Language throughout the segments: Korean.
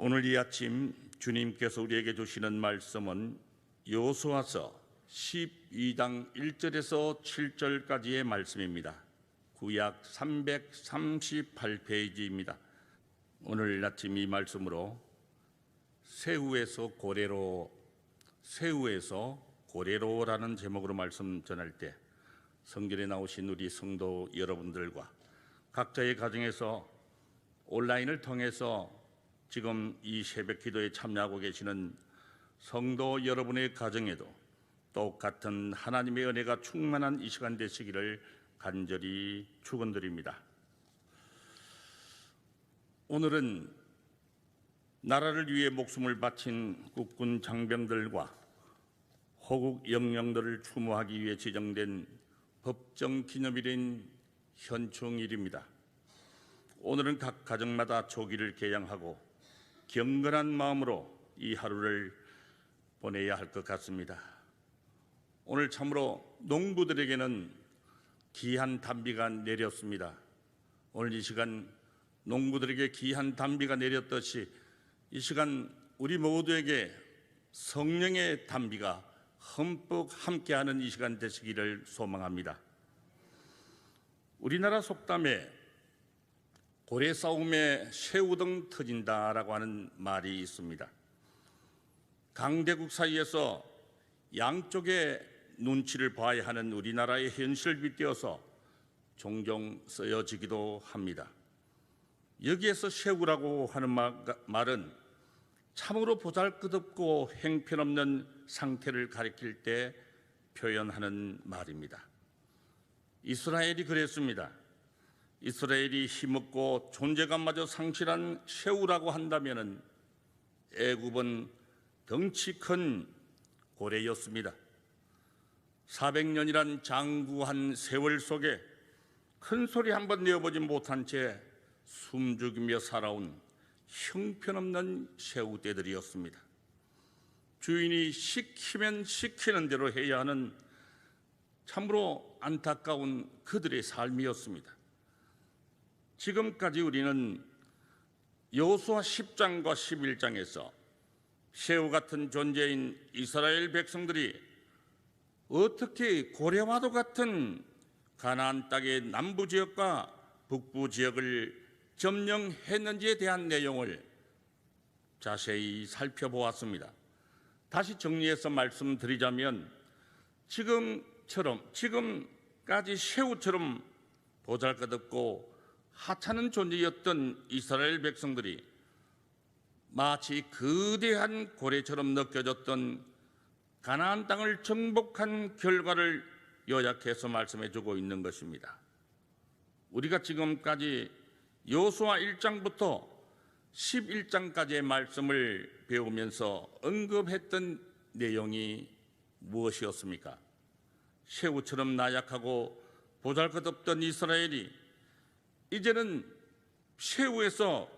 오늘 이 아침 주님께서 우리에게 주시는 말씀은 여호수아서 12장 1절에서 7절까지의 말씀입니다. 구약 338페이지입니다. 오늘 아침 이 말씀으로 새우에서 고래로라는 제목으로 말씀 전할 때 성전에 나오신 우리 성도 여러분들과 각자의 가정에서 온라인을 통해서 지금 이 새벽 기도에 참여하고 계시는 성도 여러분의 가정에도 똑같은 하나님의 은혜가 충만한 이 시간 되시기를 간절히 축원드립니다. 오늘은 나라를 위해 목숨을 바친 국군 장병들과 호국 영령들을 추모하기 위해 지정된 법정 기념일인 현충일입니다. 오늘은 각 가정마다 조기를 개양하고 경건한 마음으로 이 하루를 보내야 할 것 같습니다. 오늘 참으로 농부들에게는 귀한 단비가 내렸습니다. 오늘 이 시간 농부들에게 귀한 단비가 내렸듯이 이 시간 우리 모두에게 성령의 단비가 흠뻑 함께하는 이 시간 되시기를 소망합니다. 우리나라 속담에 고래 싸움에 새우등 터진다라고 하는 말이 있습니다. 강대국 사이에서 양쪽의 눈치를 봐야 하는 우리나라의 현실을 빗대어서 종종 쓰여지기도 합니다. 여기에서 새우라고 하는 말은 참으로 보잘것없고 형편없는 상태를 가리킬 때 표현하는 말입니다. 이스라엘이 그랬습니다. 이스라엘이 힘없고 존재감마저 상실한 새우라고 한다면 애굽은 덩치 큰 고래였습니다. 400년이란 장구한 세월 속에 큰 소리 한번 내어보지 못한 채 숨죽이며 살아온 형편없는 새우떼들이었습니다. 주인이 시키면 시키는 대로 해야 하는 참으로 안타까운 그들의 삶이었습니다. 지금까지 우리는 여호수아 10장과 11장에서 새우 같은 존재인 이스라엘 백성들이 어떻게 고래와도 같은 가나안 땅의 남부 지역과 북부 지역을 점령했는지에 대한 내용을 자세히 살펴보았습니다. 다시 정리해서 말씀드리자면 지금까지 새우처럼 보잘것없고 하찮은 존재였던 이스라엘 백성들이 마치 거대한 고래처럼 느껴졌던 가나안 땅을 정복한 결과를 요약해서 말씀해주고 있는 것입니다. 우리가 지금까지 여호수아 1장부터 11장까지의 말씀을 배우면서 언급했던 내용이 무엇이었습니까? 새우처럼 나약하고 보잘것없던 이스라엘이 이제는 새우에서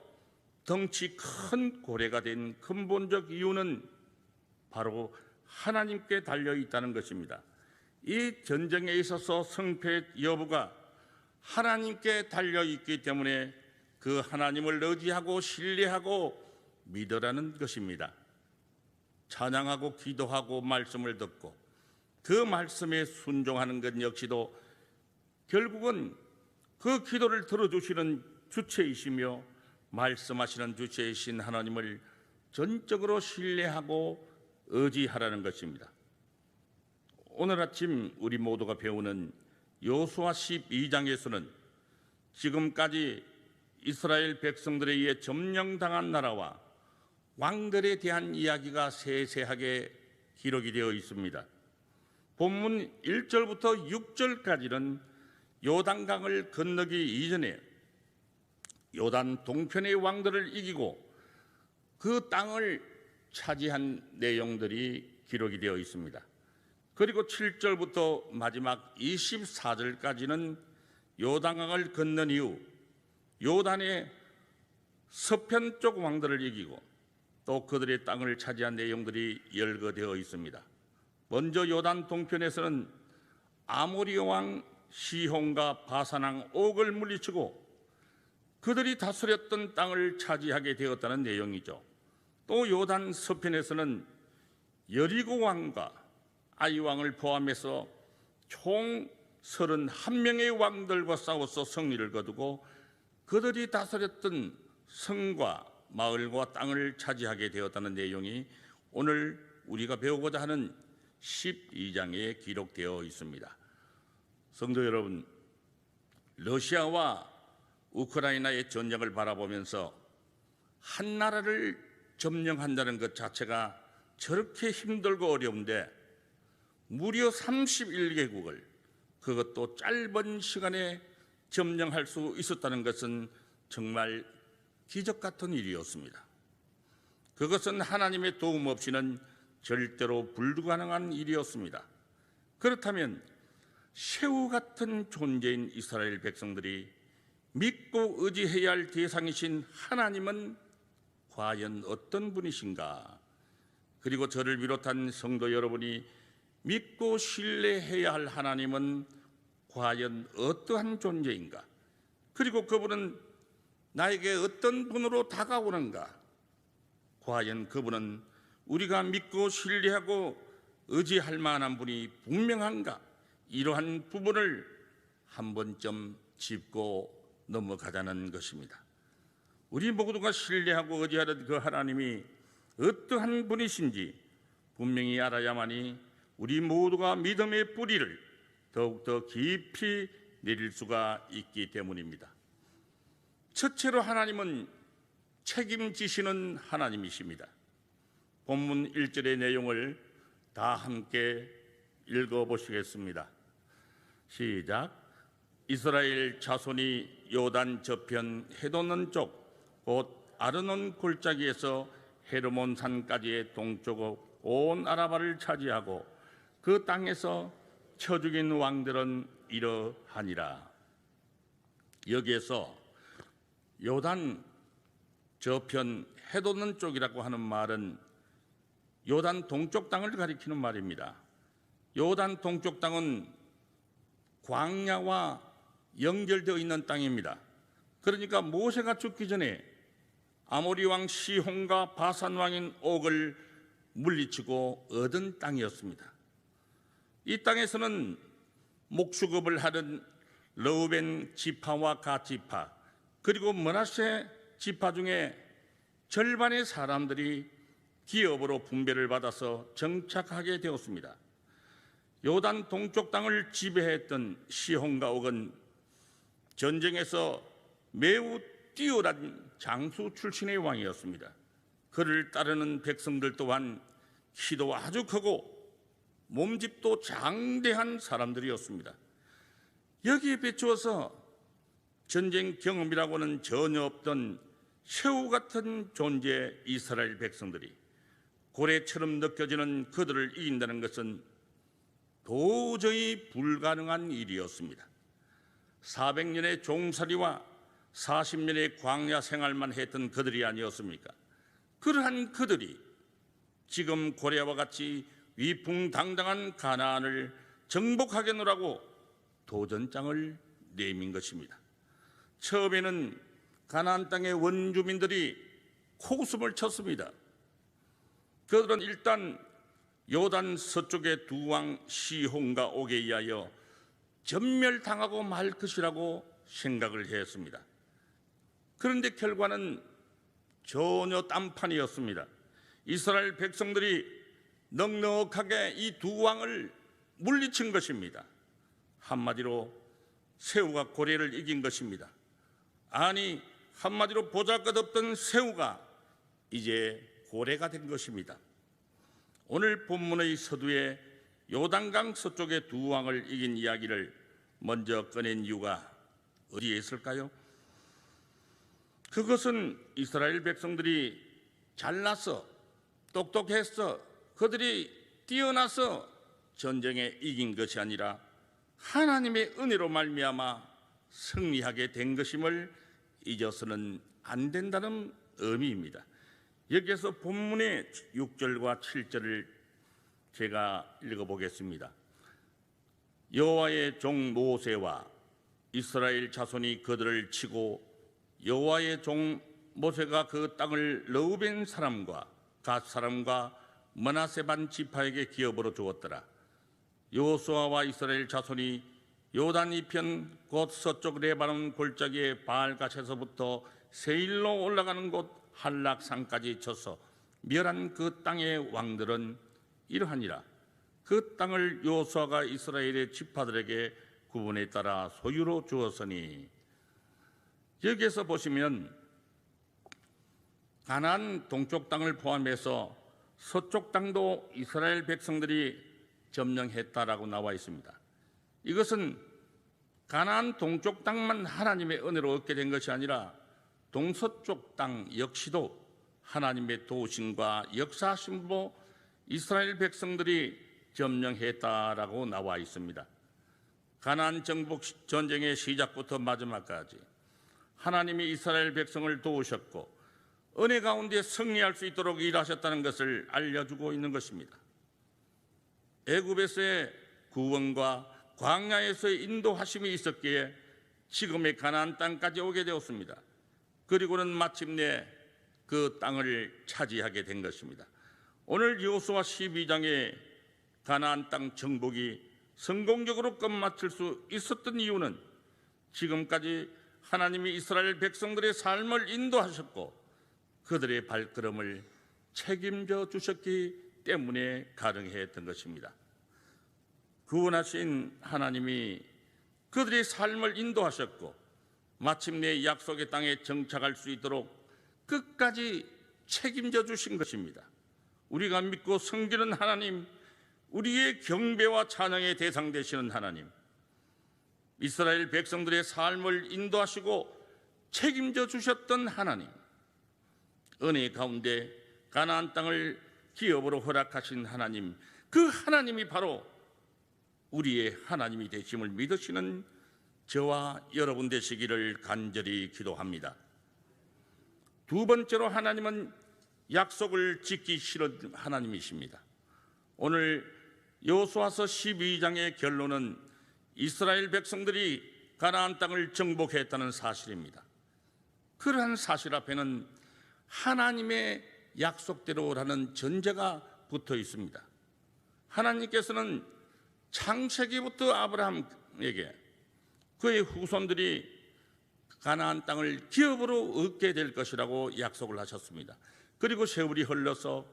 덩치 큰 고래가 된 근본적 이유는 바로 하나님께 달려있다는 것입니다. 이 전쟁에 있어서 승패 여부가 하나님께 달려있기 때문에 그 하나님을 의지하고 신뢰하고 믿으라는 것입니다. 찬양하고 기도하고 말씀을 듣고 그 말씀에 순종하는 것 역시도 결국은 그 기도를 들어주시는 주체이시며 말씀하시는 주체이신 하나님을 전적으로 신뢰하고 의지하라는 것입니다. 오늘 아침 우리 모두가 배우는 여호수아 12장에서는 지금까지 이스라엘 백성들에 의해 점령당한 나라와 왕들에 대한 이야기가 세세하게 기록이 되어 있습니다. 본문 1절부터 6절까지는 요단강을 건너기 이전에 요단 동편의 왕들을 이기고 그 땅을 차지한 내용들이 기록이 되어 있습니다. 그리고 7절부터 마지막 24절까지는 요단강을 건넌 이후 요단의 서편 쪽 왕들을 이기고 또 그들의 땅을 차지한 내용들이 열거되어 있습니다. 먼저 요단 동편에서는 아모리 왕 시혼과 바산 왕 옥을 물리치고 그들이 다스렸던 땅을 차지하게 되었다는 내용이죠. 또 요단 서편에서는 여리고 왕과 아이 왕을 포함해서 총 31명의 왕들과 싸워서 승리를 거두고 그들이 다스렸던 성과 마을과 땅을 차지하게 되었다는 내용이 오늘 우리가 배우고자 하는 12장에 기록되어 있습니다. 성도 여러분, 러시아와 우크라이나의 전쟁을 바라보면서 한 나라를 점령한다는 것 자체가 저렇게 힘들고 어려운데 무려 31개국을 그것도 짧은 시간에 점령할 수 있었다는 것은 정말 기적 같은 일이었습니다. 그것은 하나님의 도움 없이는 절대로 불가능한 일이었습니다. 그렇다면 새우 같은 존재인 이스라엘 백성들이 믿고 의지해야 할 대상이신 하나님은 과연 어떤 분이신가? 그리고 저를 비롯한 성도 여러분이 믿고 신뢰해야 할 하나님은 과연 어떠한 존재인가? 그리고 그분은 나에게 어떤 분으로 다가오는가? 과연 그분은 우리가 믿고 신뢰하고 의지할 만한 분이 분명한가? 이러한 부분을 한 번쯤 짚고 넘어가자는 것입니다. 우리 모두가 신뢰하고 의지하는 그 하나님이 어떠한 분이신지 분명히 알아야만이 우리 모두가 믿음의 뿌리를 더욱더 깊이 내릴 수가 있기 때문입니다. 첫째로 하나님은 책임지시는 하나님이십니다. 본문 1절의 내용을 다 함께 읽어보시겠습니다. 시작. 이스라엘 자손이 요단 저편 헤도는 쪽 곧 아르논 골짜기에서 헤르몬 산까지의 동쪽 온 아라바를 차지하고 그 땅에서 쳐 죽인 왕들은 이러하니라. 여기에서 요단 저편 헤도는 쪽이라고 하는 말은 요단 동쪽 땅을 가리키는 말입니다. 요단 동쪽 땅은 광야와 연결되어 있는 땅입니다. 그러니까 모세가 죽기 전에 아모리 왕 시혼과 바산 왕인 옥을 물리치고 얻은 땅이었습니다. 이 땅에서는 목축업을 하는 르우벤 지파와 갓 지파 그리고 므낫세 지파 중에 절반의 사람들이 기업으로 분배를 받아서 정착하게 되었습니다. 요단 동쪽 땅을 지배했던 시혼과 옥은 전쟁에서 매우 뛰어난 장수 출신의 왕이었습니다. 그를 따르는 백성들 또한 키도 아주 크고 몸집도 장대한 사람들이었습니다. 여기에 비추어서 전쟁 경험이라고는 전혀 없던 새우 같은 존재의 이스라엘 백성들이 고래처럼 느껴지는 그들을 이긴다는 것은 도저히 불가능한 일이었습니다. 400년의 종살이와 40년의 광야 생활만 했던 그들이 아니었습니까? 그러한 그들이 지금 고래와 같이 위풍당당한 가나안을 정복하겠노라고 도전장을 내민 것입니다. 처음에는 가나안 땅의 원주민들이 코웃음을 쳤습니다. 그들은 일단 요단 서쪽의 두 왕 시혼과 옥에 의하여 전멸당하고 말 것이라고 생각을 했습니다. 그런데 결과는 전혀 딴판이었습니다. 이스라엘 백성들이 넉넉하게 이 두 왕을 물리친 것입니다. 한마디로 새우가 고래를 이긴 것입니다. 아니, 한마디로 보잘것없던 새우가 이제 고래가 된 것입니다. 오늘 본문의 서두에 요단강 서쪽의 두 왕을 이긴 이야기를 먼저 꺼낸 이유가 어디에 있을까요? 그것은 이스라엘 백성들이 잘나서 똑똑해서 그들이 뛰어나서 전쟁에 이긴 것이 아니라 하나님의 은혜로 말미암아 승리하게 된 것임을 잊어서는 안 된다는 의미입니다. 여기에서 본문의 6절과 7절을 제가 읽어보겠습니다. 여호와의 종 모세와 이스라엘 자손이 그들을 치고 여호와의 종 모세가 그 땅을 르우벤 사람과 갓 사람과 므낫세 반 지파에게 기업으로 주었더라. 여호수아와 이스라엘 자손이 요단 이편 곧 서쪽 레바논 골짜기의 바알갓에서부터 세일로 올라가는 곳 할락산까지 쳐서 멸한 그 땅의 왕들은 이러하니라. 그 땅을 여호수아가 이스라엘의 지파들에게 구분에 따라 소유로 주었으니. 여기에서 보시면 가나안 동쪽 땅을 포함해서 서쪽 땅도 이스라엘 백성들이 점령했다라고 나와 있습니다. 이것은 가나안 동쪽 땅만 하나님의 은혜로 얻게 된 것이 아니라 동서쪽 땅 역시도 하나님의 도우심과 역사하심으로 이스라엘 백성들이 점령했다라고 나와 있습니다. 가나안 정복 전쟁의 시작부터 마지막까지 하나님이 이스라엘 백성을 도우셨고 은혜 가운데 승리할 수 있도록 일하셨다는 것을 알려주고 있는 것입니다. 애굽에서의 구원과 광야에서의 인도하심이 있었기에 지금의 가나안 땅까지 오게 되었습니다. 그리고는 마침내 그 땅을 차지하게 된 것입니다. 오늘 여호수아 12장의 가나안 땅 정복이 성공적으로 끝마칠 수 있었던 이유는 지금까지 하나님이 이스라엘 백성들의 삶을 인도하셨고 그들의 발걸음을 책임져 주셨기 때문에 가능했던 것입니다. 구원하신 하나님이 그들의 삶을 인도하셨고 마침내 약속의 땅에 정착할 수 있도록 끝까지 책임져 주신 것입니다. 우리가 믿고 섬기는 하나님, 우리의 경배와 찬양의 대상 되시는 하나님, 이스라엘 백성들의 삶을 인도하시고 책임져 주셨던 하나님, 은혜 가운데 가나안 땅을 기업으로 허락하신 하나님, 그 하나님이 바로 우리의 하나님이 되심을 믿으시는 저와 여러분 되시기를 간절히 기도합니다. 두 번째로 하나님은 약속을 지키기 싫은 하나님이십니다. 오늘 여호수아서 12장의 결론은 이스라엘 백성들이 가나안 땅을 정복했다는 사실입니다. 그러한 사실 앞에는 하나님의 약속대로라는 전제가 붙어 있습니다. 하나님께서는 창세기부터 아브라함에게 그의 후손들이 가나안 땅을 기업으로 얻게 될 것이라고 약속을 하셨습니다. 그리고 세월이 흘러서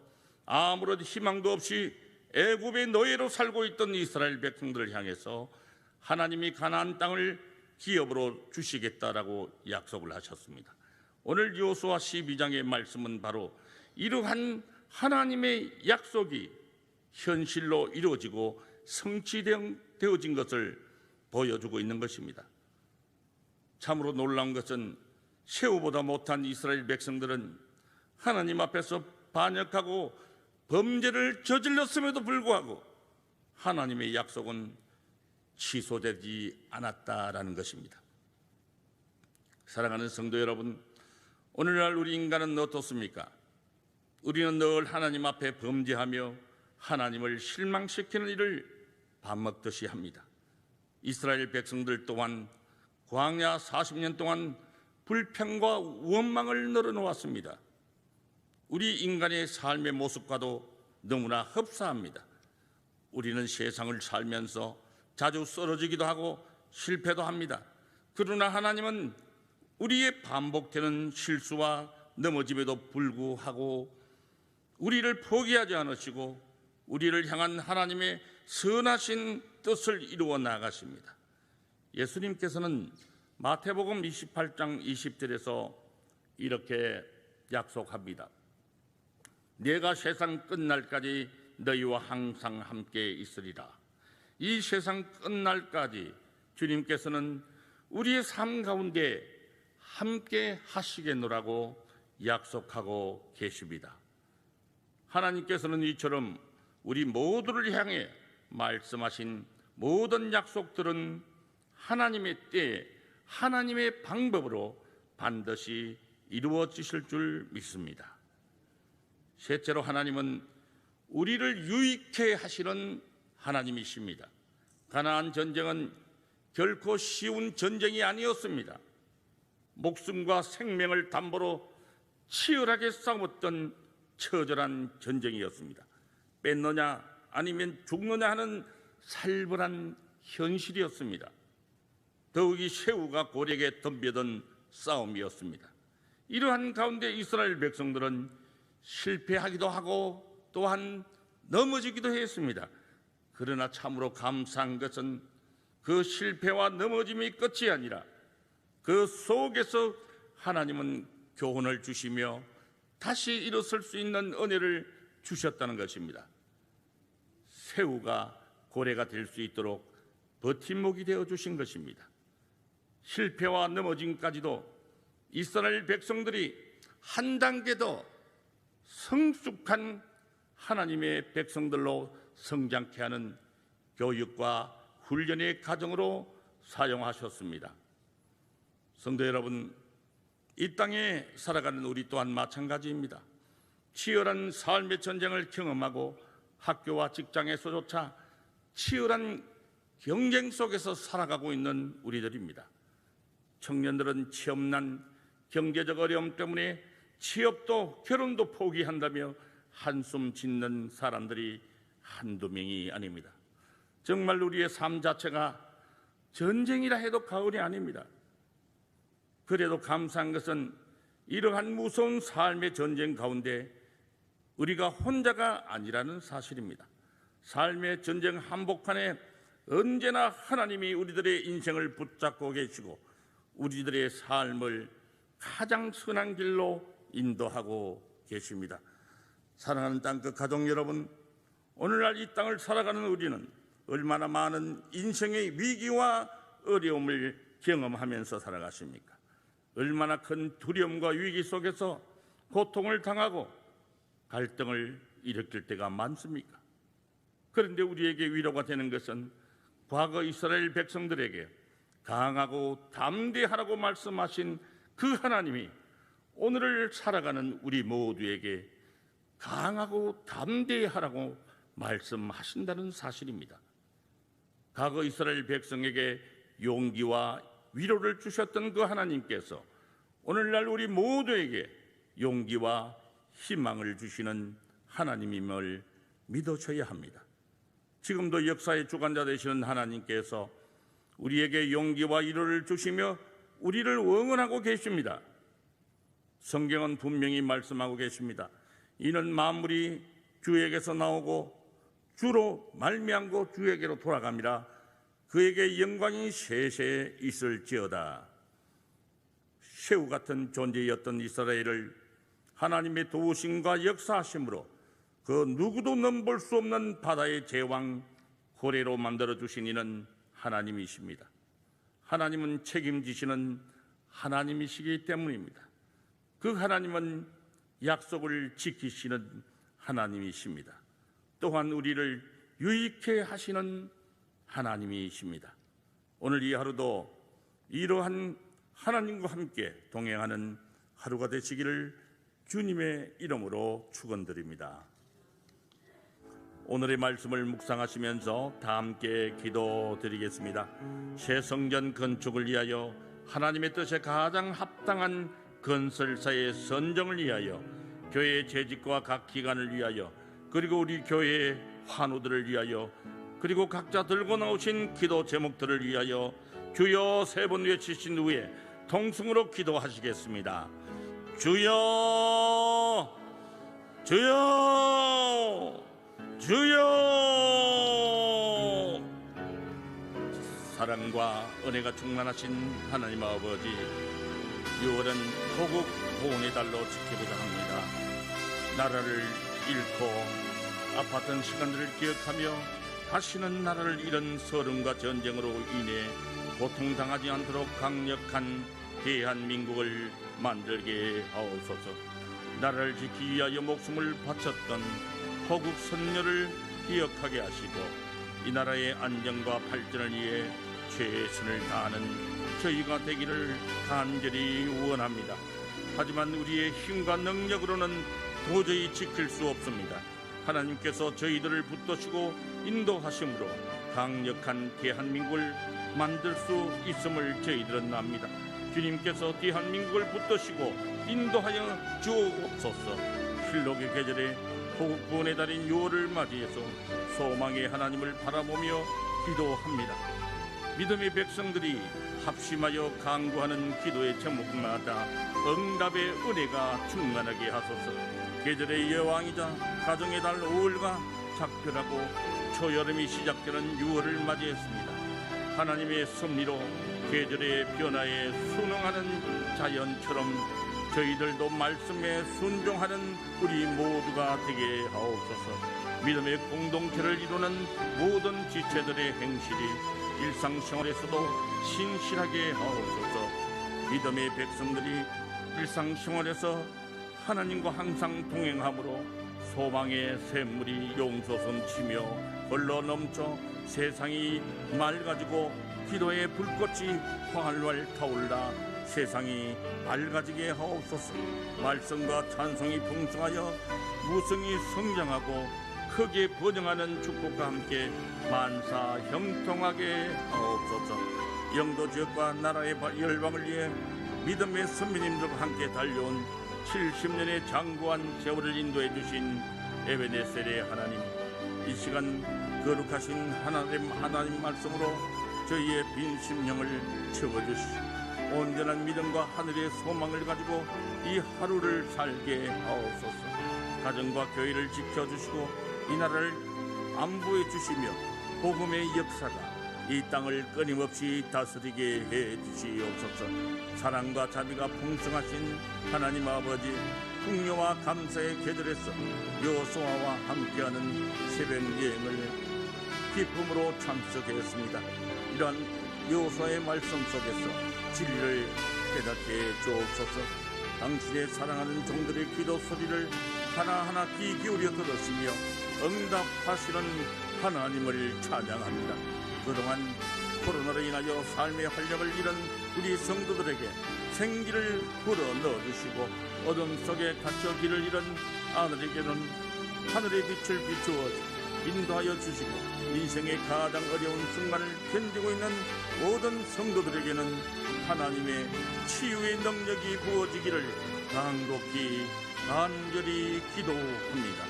아무런 희망도 없이 애굽의 노예로 살고 있던 이스라엘 백성들을 향해서 하나님이 가나안 땅을 기업으로 주시겠다라고 약속을 하셨습니다. 오늘 여호수아 12장의 말씀은 바로 이러한 하나님의 약속이 현실로 이루어지고 성취되어진 것을 보여주고 있는 것입니다. 참으로 놀라운 것은 새우보다 못한 이스라엘 백성들은 하나님 앞에서 반역하고 범죄를 저질렀음에도 불구하고 하나님의 약속은 취소되지 않았다라는 것입니다. 사랑하는 성도 여러분, 오늘날 우리 인간은 어떻습니까? 우리는 늘 하나님 앞에 범죄하며 하나님을 실망시키는 일을 밥 먹듯이 합니다. 이스라엘 백성들 또한 광야 40년 동안 불평과 원망을 늘어놓았습니다. 우리 인간의 삶의 모습과도 너무나 흡사합니다. 우리는 세상을 살면서 자주 쓰러지기도 하고 실패도 합니다. 그러나 하나님은 우리의 반복되는 실수와 넘어짐에도 불구하고 우리를 포기하지 않으시고 우리를 향한 하나님의 선하신 뜻을 이루어 나가십니다. 예수님께서는 마태복음 28장 20절에서 이렇게 약속합니다. 내가 세상 끝날까지 너희와 항상 함께 있으리라. 이 세상 끝날까지 주님께서는 우리의 삶 가운데 함께 하시겠노라고 약속하고 계십니다. 하나님께서는 이처럼 우리 모두를 향해 말씀하신 모든 약속들은 하나님의 때에 하나님의 방법으로 반드시 이루어지실 줄 믿습니다. 셋째로 하나님은 우리를 유익해 하시는 하나님이십니다. 가나안 전쟁은 결코 쉬운 전쟁이 아니었습니다. 목숨과 생명을 담보로 치열하게 싸웠던 처절한 전쟁이었습니다. 뺏느냐 아니면 죽느냐 하는 살벌한 현실이었습니다. 더욱이 쇠우가 고래에게 덤벼든 싸움이었습니다. 이러한 가운데 이스라엘 백성들은 실패하기도 하고 또한 넘어지기도 했습니다. 그러나 참으로 감사한 것은 그 실패와 넘어짐이 끝이 아니라 그 속에서 하나님은 교훈을 주시며 다시 일어설 수 있는 은혜를 주셨다는 것입니다. 새우가 고래가 될 수 있도록 버팀목이 되어 주신 것입니다. 실패와 넘어짐까지도 이스라엘 백성들이 한 단계 더 성숙한 하나님의 백성들로 성장케 하는 교육과 훈련의 과정으로 사용하셨습니다. 성도 여러분, 이 땅에 살아가는 우리 또한 마찬가지입니다. 치열한 삶의 전쟁을 경험하고 학교와 직장에서조차 치열한 경쟁 속에서 살아가고 있는 우리들입니다. 청년들은 취업난, 경제적 어려움 때문에 취업도 결혼도 포기한다며 한숨 짓는 사람들이 한두 명이 아닙니다. 정말 우리의 삶 자체가 전쟁이라 해도 과언이 아닙니다. 그래도 감사한 것은 이러한 무서운 삶의 전쟁 가운데 우리가 혼자가 아니라는 사실입니다. 삶의 전쟁 한복판에 언제나 하나님이 우리들의 인생을 붙잡고 계시고 우리들의 삶을 가장 선한 길로 인도하고 계십니다. 사랑하는 땅끝 가족 여러분, 오늘날 이 땅을 살아가는 우리는 얼마나 많은 인생의 위기와 어려움을 경험하면서 살아가십니까? 얼마나 큰 두려움과 위기 속에서 고통을 당하고 갈등을 일으킬 때가 많습니까? 그런데 우리에게 위로가 되는 것은 과거 이스라엘 백성들에게 강하고 담대하라고 말씀하신 그 하나님이 오늘을 살아가는 우리 모두에게 강하고 담대하라고 말씀하신다는 사실입니다. 과거 이스라엘 백성에게 용기와 위로를 주셨던 그 하나님께서 오늘날 우리 모두에게 용기와 희망을 주시는 하나님임을 믿어줘야 합니다. 지금도 역사의 주관자 되시는 하나님께서 우리에게 용기와 위로를 주시며 우리를 응원하고 계십니다. 성경은 분명히 말씀하고 계십니다. 이는 만물이 주에게서 나오고 주로 말미암고 주에게로 돌아갑니다. 그에게 영광이 세세에 있을지어다. 쇠우 같은 존재였던 이스라엘을 하나님의 도우심과 역사하심으로 그 누구도 넘볼 수 없는 바다의 제왕 고래로 만들어주신 이는 하나님이십니다. 하나님은 책임지시는 하나님이시기 때문입니다. 그 하나님은 약속을 지키시는 하나님이십니다. 또한 우리를 유익해 하시는 하나님이십니다. 오늘 이 하루도 이러한 하나님과 함께 동행하는 하루가 되시기를 주님의 이름으로 축원드립니다. 오늘의 말씀을 묵상하시면서 다 함께 기도드리겠습니다. 새 성전 건축을 위하여 하나님의 뜻에 가장 합당한 건설사의 선정을 위하여 교회의 재직과 각 기관을 위하여 그리고 우리 교회의 환우들을 위하여 그리고 각자 들고 나오신 기도 제목들을 위하여 주여 세 번 외치신 후에 통성으로 기도하시겠습니다. 주여 주여 주여. 사랑과 은혜가 충만하신 하나님 아버지, 6월은 호국 보훈의 달로 지켜보자 합니다. 나라를 잃고 아팠던 시간들을 기억하며 다시는 나라를 잃은 서름과 전쟁으로 인해 고통당하지 않도록 강력한 대한민국을 만들게 하옵소서. 나라를 지키기 위하여 목숨을 바쳤던 호국 선녀를 기억하게 하시고 이 나라의 안정과 발전을 위해 최선을 다하는 저희가 되기를 간절히 원합니다. 하지만 우리의 힘과 능력으로는 도저히 지킬 수 없습니다. 하나님께서 저희들을 붙드시고 인도하심으로 강력한 대한민국을 만들 수 있음을 저희들은 압니다. 주님께서 대한민국을 붙드시고 인도하여 주옵소서. 실록의 계절에 구원의 달인 6월을 맞이해서 소망의 하나님을 바라보며 기도합니다. 믿음의 백성들이 합심하여 간구하는 기도의 제목마다 응답의 은혜가 충만하게 하소서. 계절의 여왕이자 가정의 달 5월과 작별하고 초여름이 시작되는 6월을 맞이했습니다. 하나님의 섭리로 계절의 변화에 순응하는 자연처럼 저희들도 말씀에 순종하는 우리 모두가 되게 하옵소서. 믿음의 공동체를 이루는 모든 지체들의 행실이 일상생활에서도 신실하게 하옵소서. 믿음의 백성들이 일상생활에서 하나님과 항상 동행함으로 소망의 샘물이 용솟음치며 흘러넘쳐 세상이 맑아지고 기도의 불꽃이 활활 타올라 세상이 밝아지게 하옵소서. 말씀과 찬송이 풍성하여 무성이 성장하고 크게 번영하는 축복과 함께 만사 형통하게 하옵소서. 영도 지역과 나라의 열방을 위해 믿음의 선배님들과 함께 달려온 70년의 장구한 세월을 인도해 주신 에베네셀의 하나님, 이 시간 거룩하신 하나님 말씀으로 저희의 빈 심령을 채워주시고 온전한 믿음과 하늘의 소망을 가지고 이 하루를 살게 하옵소서. 가정과 교회를 지켜주시고 이 나라를 안보해 주시며 복음의 역사가 이 땅을 끊임없이 다스리게 해 주시옵소서. 사랑과 자비가 풍성하신 하나님 아버지, 풍요와 감사의 계절에서 여호수아와 함께하는 새벽 여행을 기쁨으로 참석했습니다. 이러한 여호수아의 말씀 속에서 진리를 깨닫게 주옵소서. 당신의 사랑하는 종들의 기도 소리를 하나하나 귀 기울여 들으시며 응답하시는 하나님을 찬양합니다. 그동안 코로나로 인하여 삶의 활력을 잃은 우리 성도들에게 생기를 불어 넣어주시고 어둠 속에 갇혀 길을 잃은 아들에게는 하늘의 빛을 비추어 인도하여 주시고 인생의 가장 어려운 순간을 견디고 있는 모든 성도들에게는 하나님의 치유의 능력이 부어지기를 간곡히 간절히 기도합니다.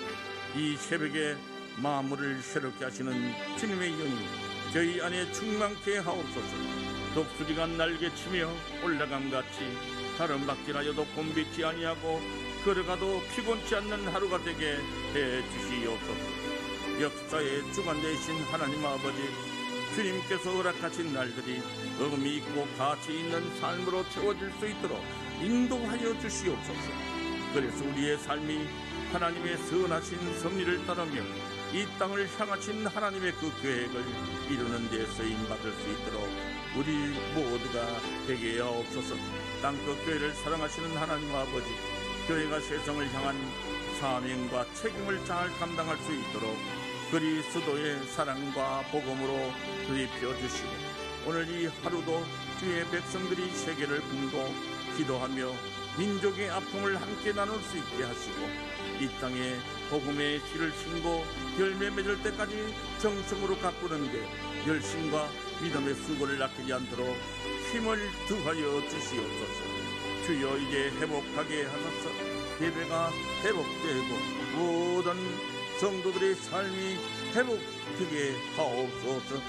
이 새벽에 마음을 새롭게 하시는 주님의 영이 저희 안에 충만케 하옵소서. 독수리가 날개치며 올라감같이 다른 박질하여도 곤비지 아니하고 걸어가도 피곤치 않는 하루가 되게 해주시옵소서. 역사의 주관 되신 하나님 아버지, 주님께서 허락하신 날들이 의미 있고 가치 있는 삶으로 채워질 수 있도록 인도하여 주시옵소서. 그래서 우리의 삶이 하나님의 선하신 섭리를 따르며 이 땅을 향하신 하나님의 그 계획을 이루는 데 쓰임받을 수 있도록 우리 모두가 되게 하옵소서. 땅끝 교회를 사랑하시는 하나님 아버지, 교회가 세상을 향한 사명과 책임을 잘 감당할 수 있도록 그리스도의 사랑과 복음으로 도입혀 주시고 오늘 이 하루도 주의 백성들이 세계를 품고 기도하며 민족의 아픔을 함께 나눌 수 있게 하시고 이 땅에 복음의 씨를 신고 열매 맺을 때까지 정성으로 가꾸는 데 열심과 믿음의 수고를 아끼지 않도록 힘을 더하여 주시옵소서. 주여 이제 회복하게 하소서. 예배가 회복되고 모든 성도들의 삶이 회복되게 하옵소서.